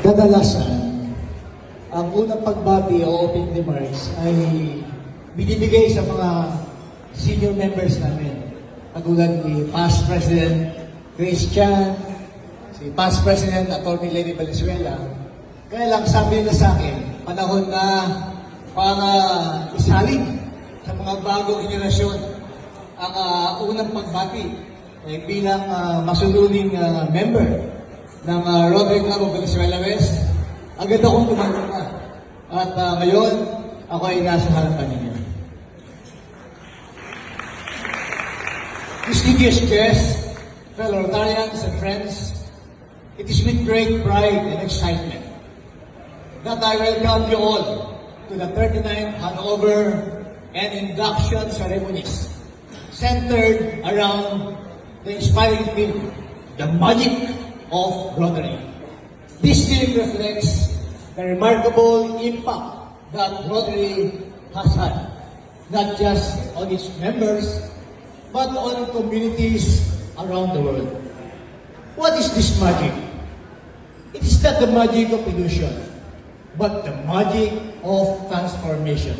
Kadalasan, ang unang pagbati o opening remarks ay binibigay sa mga senior members namin. Katulad ni Past President Grace Chan, si Past President Atty. Lenny Valenzuela. Kaya lang sabi nila sa akin, panahon na para isalig sa mga bagong henerasyon ang unang pagbati bilang masunuring member ng Rotary Club of Valenzuela West. Agad akong tumanggap na. At ngayon, ako ay nasa harapan ninyo. Distinguished guests, fellow Rotarians and friends, it is with great pride and excitement that I welcome you all to the 39th handover and induction ceremonies centered around the inspiring theme, the magic of Rotary. This theme reflects the remarkable impact that Rotary has had, not just on its members, but on communities around the world. What is this magic? It is not the magic of illusion, but the magic of transformation.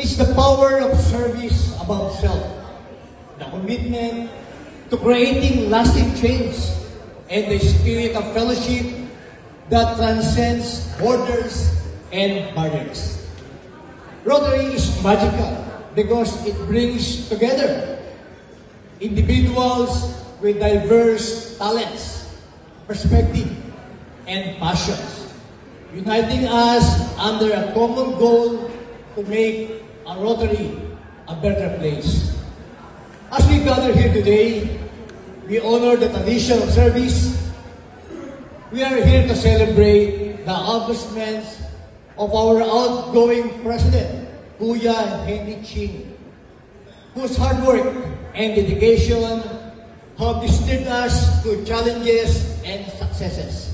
It's the power of service above self, the commitment to creating lasting change, and the spirit of fellowship that transcends borders and barriers. Rotary is magical because it brings together individuals with diverse talents, perspective, and passions, uniting us under a common goal to make a Rotary a better place. As we gather here today, we honor the tradition of service. We are here to celebrate the accomplishments of our outgoing President, Kuya Henry Ching, whose hard work and dedication have steered us to challenges and successes.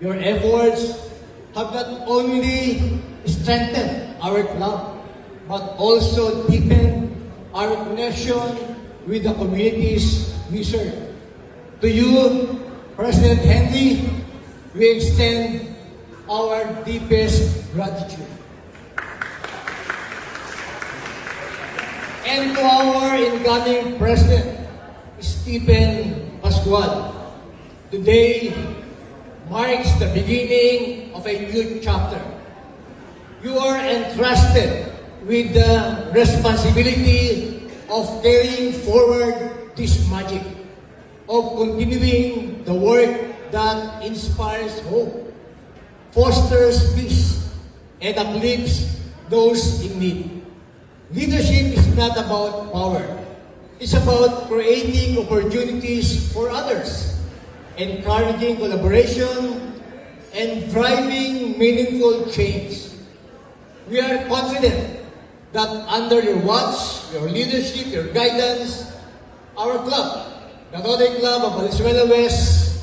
Your efforts have not only strengthened our club, but also deepened our connection with the communities we serve. To you, President Henry, we extend our deepest gratitude. And to our incoming President, Stephen Pascual, today marks the beginning of a new chapter. You are entrusted with the responsibility of carrying forward this magic, of continuing the work that inspires hope, fosters peace, and uplifts those in need. Leadership is not about power. It's about creating opportunities for others, encouraging collaboration, and driving meaningful change. We are confident that under your watch, your leadership, your guidance, our club, the Rotary Club of Valenzuela West,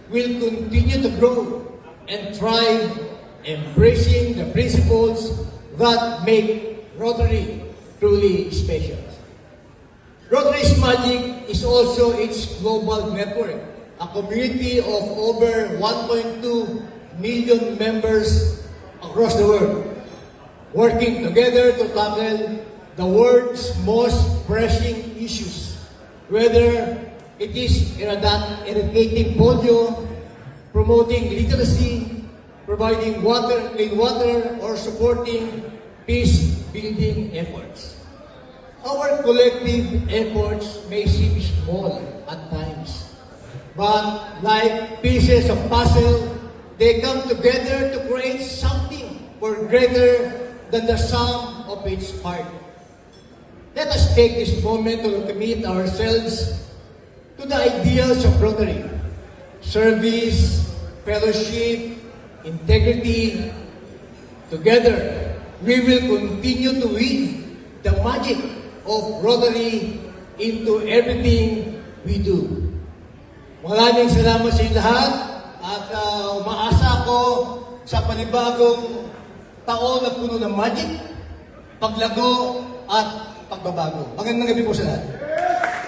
will continue to grow and thrive, embracing the principles that make Rotary truly special. Rotary's magic is also its global network, a community of over 1.2 million members across the world, working together to tackle the world's most pressing issues, whether it is eradicating polio, promoting literacy, providing clean water, or supporting peace-building efforts. Our collective efforts may seem small at times, but like pieces of puzzle, they come together to create something for greater than the sum of its part. Let us take this moment to commit ourselves to the ideals of Rotary: service, fellowship, integrity. Together, we will continue to weave the magic of Rotary into everything we do. Maraming salamat sa inyo lahat at umaasa ako sa panibagong taon na puno ng magic, paglago at pagbabago. Magandang gabi po sa lahat.